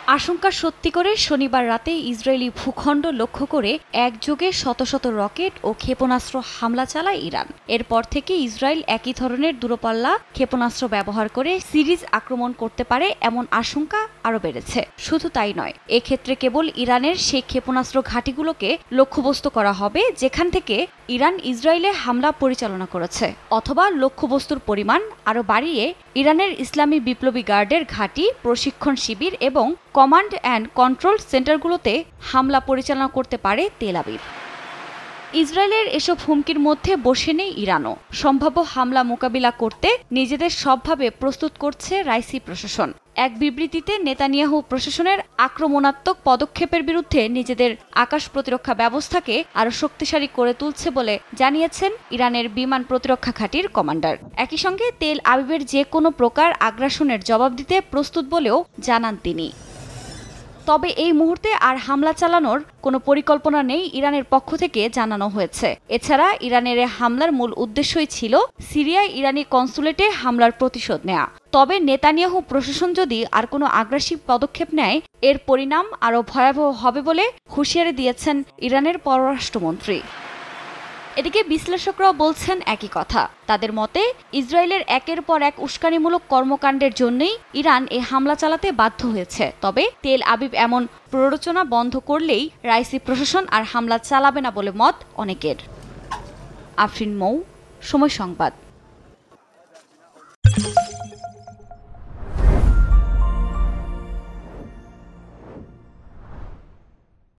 আশঙ্কা সত্যি করে শনিবার রাতে ইসরায়েলি ভূখণ্ড লক্ষ্য করে একযোগে শত শত রকেট ও ক্ষেপণাস্ত্র হামলা চালায় ইরান। এরপর থেকে ইসরায়েল একই ধরনের দূরপাল্লা ক্ষেপণাস্ত্র ব্যবহার করে সিরিজ আক্রমণ করতে পারে এমন আশঙ্কা আরও বেড়েছে। শুধু তাই নয়, এক্ষেত্রে কেবল ইরানের সেই ক্ষেপণাস্ত্র ঘাঁটিগুলোকে লক্ষ্যবস্তু করা হবে যেখান থেকে ইরান ইসরায়েলে হামলা পরিচালনা করেছে, অথবা লক্ষ্যবস্তুর পরিমাণ আরও বাড়িয়ে ইরানের ইসলামী বিপ্লবী গার্ডের ঘাঁটি, প্রশিক্ষণ শিবির এবং কমান্ড অ্যান্ড কন্ট্রোল সেন্টারগুলোতে হামলা পরিচালনা করতে পারে তেল আবিব। ইসরায়েলের এসব হুমকির মধ্যে বসে নেই ইরানও। সম্ভাব্য হামলা মোকাবিলা করতে নিজেদের সবভাবে প্রস্তুত করছে রাইসি প্রশাসন। এক বিবৃতিতে নেতানিয়াহু প্রশাসনের আক্রমণাত্মক পদক্ষেপের বিরুদ্ধে নিজেদের আকাশ প্রতিরক্ষা ব্যবস্থাকে আরও শক্তিশালী করে তুলছে বলে জানিয়েছেন ইরানের বিমান প্রতিরক্ষা ঘাঁটির কমান্ডার। একই সঙ্গে তেল আবিবের যে কোনো প্রকার আগ্রাসনের জবাব দিতে প্রস্তুত বলেও জানান তিনি। তবে এই মুহূর্তে আর হামলা চালানোর কোনো পরিকল্পনা নেই ইরানের পক্ষ থেকে জানানো হয়েছে। এছাড়া ইরানের হামলার মূল উদ্দেশ্যই ছিল সিরিয়ায় ইরানি কনসুলেটে হামলার প্রতিশোধ নেওয়া। তবে নেতানিয়াহু প্রশাসন যদি আর কোনো আগ্রাসী পদক্ষেপ নেয়, এর পরিণাম আরও ভয়াবহ হবে বলে হুঁশিয়ারি দিয়েছেন ইরানের পররাষ্ট্রমন্ত্রী। এদিকে বিশ্লেষকরাও বলছেন একই কথা। তাদের মতে ইসরায়েলের একের পর এক উস্কানিমূলক কর্মকাণ্ডের জন্যই ইরান এ হামলা চালাতে বাধ্য হয়েছে। তবে তেল আবিব এমন প্ররোচনা বন্ধ করলেই রাইসি প্রশাসন আর হামলা চালাবে না বলে মত অনেকের। আফরিন মৌ, সময় সংবাদ।